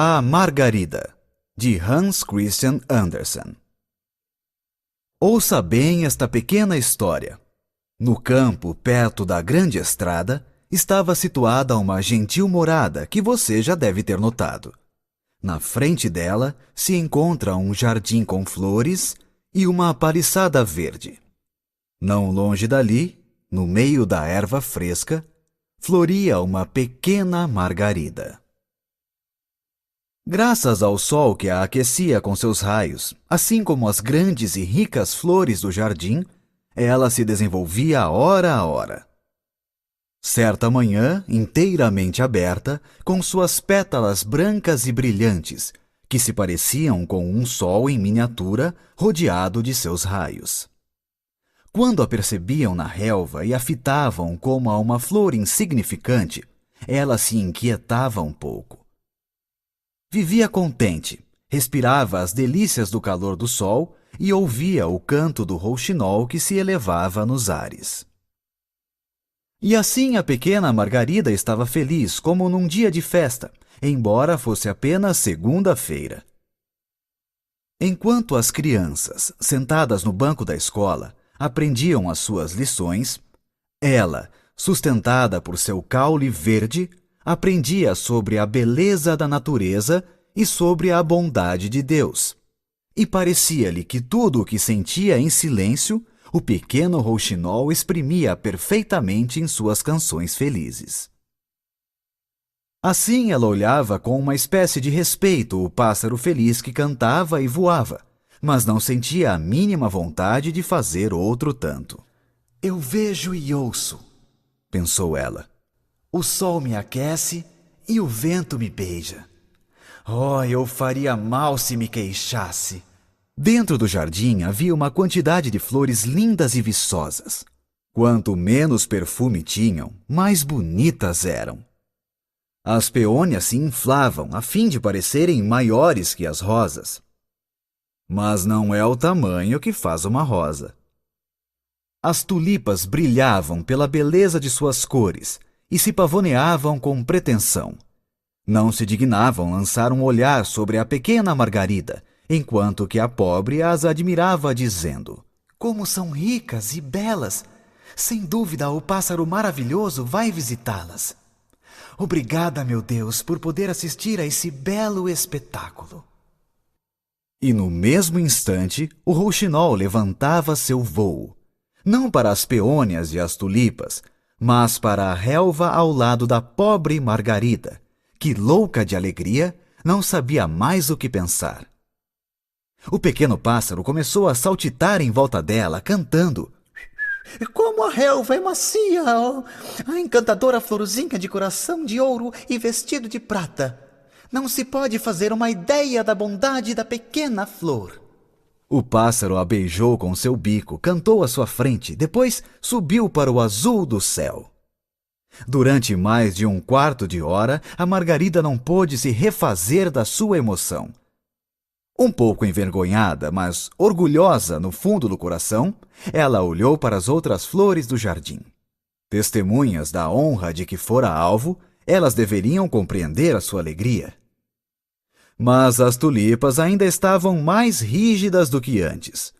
A Margarida, de Hans Christian Andersen. Ouça bem esta pequena história. No campo, perto da grande estrada, estava situada uma gentil morada que você já deve ter notado. Na frente dela se encontra um jardim com flores e uma paliçada verde. Não longe dali, no meio da erva fresca, floria uma pequena margarida. Graças ao sol que a aquecia com seus raios, assim como as grandes e ricas flores do jardim, ela se desenvolvia hora a hora. Certa manhã, inteiramente aberta, com suas pétalas brancas e brilhantes, que se pareciam com um sol em miniatura rodeado de seus raios. Quando a percebiam na relva e a fitavam como a uma flor insignificante, ela se inquietava um pouco. Vivia contente, respirava as delícias do calor do sol e ouvia o canto do rouxinol que se elevava nos ares. E assim a pequena Margarida estava feliz como num dia de festa, embora fosse apenas segunda-feira. Enquanto as crianças, sentadas no banco da escola, aprendiam as suas lições, ela, sustentada por seu caule verde, aprendia sobre a beleza da natureza e sobre a bondade de Deus. E parecia-lhe que tudo o que sentia em silêncio, o pequeno rouxinol exprimia perfeitamente em suas canções felizes. Assim ela olhava com uma espécie de respeito o pássaro feliz que cantava e voava, mas não sentia a mínima vontade de fazer outro tanto. Eu vejo e ouço, pensou ela. O sol me aquece e o vento me beija. Oh, eu faria mal se me queixasse. Dentro do jardim havia uma quantidade de flores lindas e viçosas. Quanto menos perfume tinham, mais bonitas eram. As peônias se inflavam a fim de parecerem maiores que as rosas. Mas não é o tamanho que faz uma rosa. As tulipas brilhavam pela beleza de suas cores e se pavoneavam com pretensão. Não se dignavam lançar um olhar sobre a pequena Margarida, enquanto que a pobre as admirava, dizendo: como são ricas e belas! Sem dúvida o pássaro maravilhoso vai visitá-las. Obrigada, meu Deus, por poder assistir a esse belo espetáculo. E no mesmo instante, o rouxinol levantava seu vôo, não para as peônias e as tulipas, mas para a relva ao lado da pobre Margarida, que, louca de alegria, não sabia mais o que pensar. O pequeno pássaro começou a saltitar em volta dela, cantando: como a relva é macia, oh, a encantadora florzinha de coração de ouro e vestido de prata. Não se pode fazer uma ideia da bondade da pequena flor. O pássaro a beijou com seu bico, cantou à sua frente, depois subiu para o azul do céu. Durante mais de um quarto de hora, a Margarida não pôde se refazer da sua emoção. Um pouco envergonhada, mas orgulhosa no fundo do coração, ela olhou para as outras flores do jardim. Testemunhas da honra de que fora alvo, elas deveriam compreender a sua alegria. Mas as tulipas ainda estavam mais rígidas do que antes.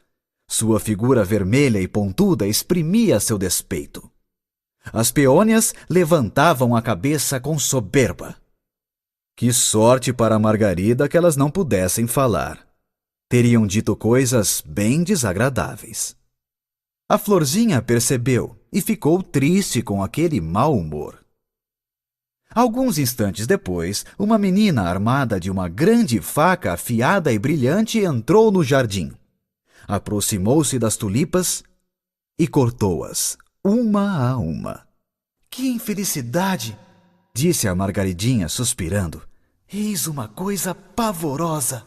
Sua figura vermelha e pontuda exprimia seu despeito. As peônias levantavam a cabeça com soberba. Que sorte para a Margarida que elas não pudessem falar. Teriam dito coisas bem desagradáveis. A florzinha percebeu e ficou triste com aquele mau humor. Alguns instantes depois, uma menina armada de uma grande faca afiada e brilhante entrou no jardim. Aproximou-se das tulipas e cortou-as, uma a uma. Que infelicidade! Disse a Margaridinha, suspirando. Eis uma coisa pavorosa!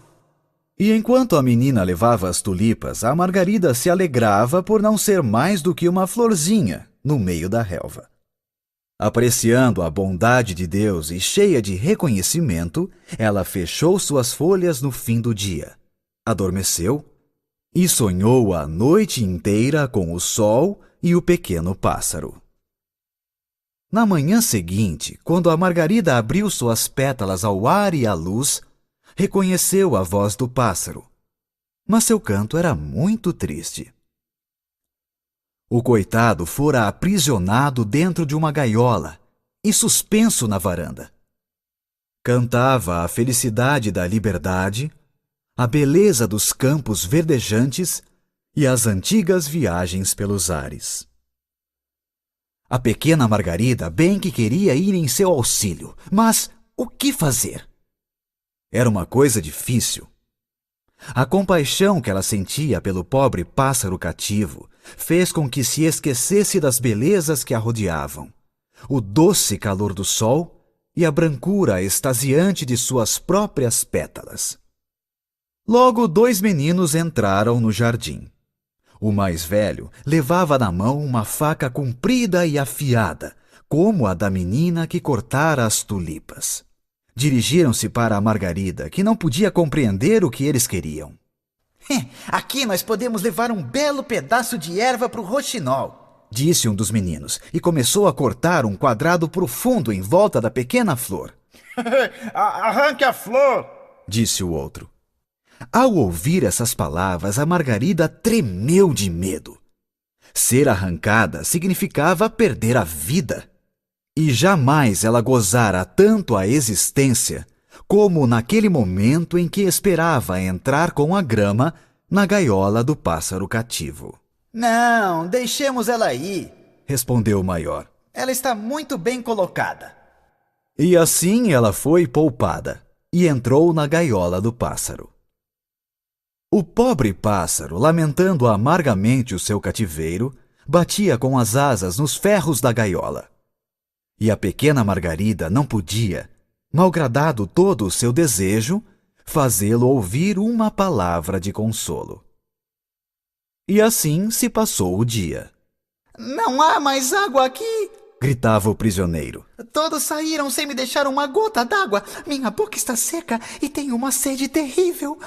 E enquanto a menina levava as tulipas, a Margarida se alegrava por não ser mais do que uma florzinha no meio da relva. Apreciando a bondade de Deus e cheia de reconhecimento, ela fechou suas folhas no fim do dia, adormeceu e sonhou a noite inteira com o sol e o pequeno pássaro. Na manhã seguinte, quando a margarida abriu suas pétalas ao ar e à luz, reconheceu a voz do pássaro, mas seu canto era muito triste. O coitado fora aprisionado dentro de uma gaiola e suspenso na varanda. Cantava a felicidade da liberdade, a beleza dos campos verdejantes e as antigas viagens pelos ares. A pequena Margarida bem que queria ir em seu auxílio, mas o que fazer? Era uma coisa difícil. A compaixão que ela sentia pelo pobre pássaro cativo fez com que se esquecesse das belezas que a rodeavam, o doce calor do sol e a brancura extasiante de suas próprias pétalas. Logo 2 meninos entraram no jardim. O mais velho levava na mão uma faca comprida e afiada, como a da menina que cortara as tulipas. Dirigiram-se para a Margarida, que não podia compreender o que eles queriam. Aqui nós podemos levar um belo pedaço de erva para o roxinol, disse um dos meninos, e começou a cortar um quadrado profundo em volta da pequena flor. Arranque a flor, disse o outro. Ao ouvir essas palavras, a Margarida tremeu de medo. Ser arrancada significava perder a vida. E jamais ela gozara tanto a existência como naquele momento em que esperava entrar com a grama na gaiola do pássaro cativo. Não, deixemos ela aí, respondeu o maior. Ela está muito bem colocada. E assim ela foi poupada e entrou na gaiola do pássaro. O pobre pássaro, lamentando amargamente o seu cativeiro, batia com as asas nos ferros da gaiola. E a pequena Margarida não podia, malgradado todo o seu desejo, fazê-lo ouvir uma palavra de consolo. E assim se passou o dia. Não há mais água aqui, gritava o prisioneiro. Todos saíram sem me deixar uma gota d'água. Minha boca está seca e tenho uma sede terrível.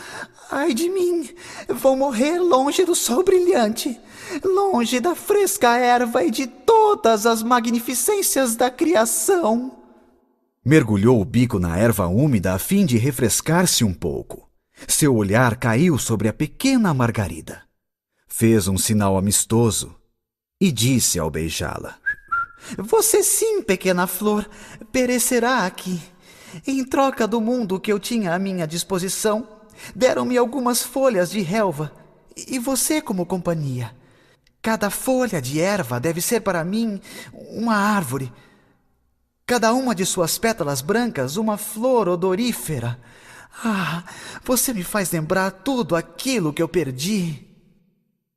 Ai de mim, vou morrer longe do sol brilhante, longe da fresca erva e de todas as magnificências da criação. Mergulhou o bico na erva úmida a fim de refrescar-se um pouco. Seu olhar caiu sobre a pequena Margarida. Fez um sinal amistoso e disse ao beijá-la: Você sim, pequena flor, perecerá aqui. Em troca do mundo que eu tinha à minha disposição, deram-me algumas folhas de relva e você como companhia. Cada folha de erva deve ser para mim uma árvore. Cada uma de suas pétalas brancas uma flor odorífera. Ah, você me faz lembrar tudo aquilo que eu perdi.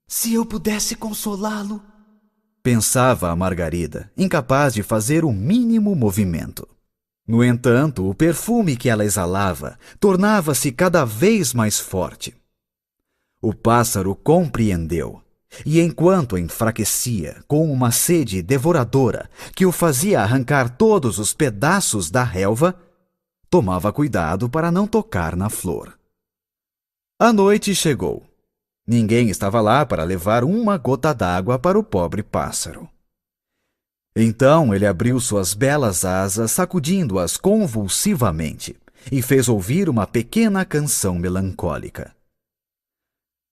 Se eu pudesse consolá-lo, pensava a Margarida, incapaz de fazer o mínimo movimento. No entanto, o perfume que ela exalava tornava-se cada vez mais forte. O pássaro compreendeu, e enquanto enfraquecia com uma sede devoradora que o fazia arrancar todos os pedaços da relva, tomava cuidado para não tocar na flor. A noite chegou. Ninguém estava lá para levar uma gota d'água para o pobre pássaro. Então ele abriu suas belas asas, sacudindo-as convulsivamente, e fez ouvir uma pequena canção melancólica.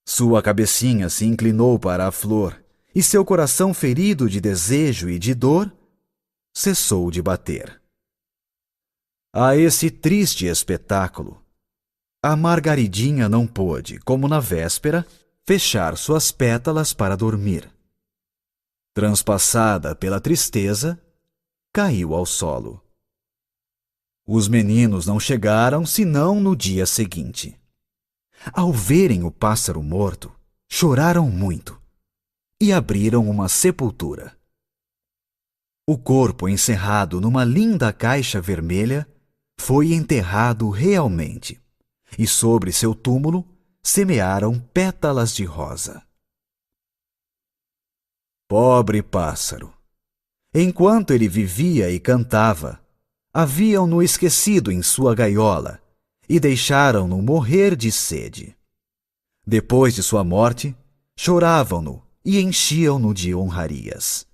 Sua cabecinha se inclinou para a flor, e seu coração ferido de desejo e de dor cessou de bater. A esse triste espetáculo, a Margaridinha não pôde, como na véspera, fechar suas pétalas para dormir. Transpassada pela tristeza, caiu ao solo. Os meninos não chegaram senão no dia seguinte. Ao verem o pássaro morto, choraram muito e abriram uma sepultura. O corpo, encerrado numa linda caixa vermelha, foi enterrado realmente, e sobre seu túmulo semearam pétalas de rosa. Pobre pássaro! Enquanto ele vivia e cantava, haviam-no esquecido em sua gaiola e deixaram-no morrer de sede. Depois de sua morte, choravam-no e enchiam-no de honrarias.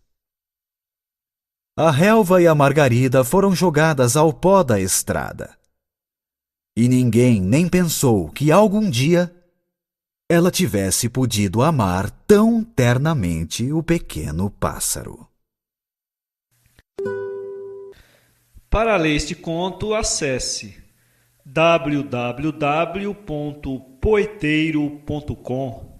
A relva e a margarida foram jogadas ao pó da estrada. E ninguém nem pensou que algum dia ela tivesse podido amar tão ternamente o pequeno pássaro. Para ler este conto, acesse www.poeteiro.com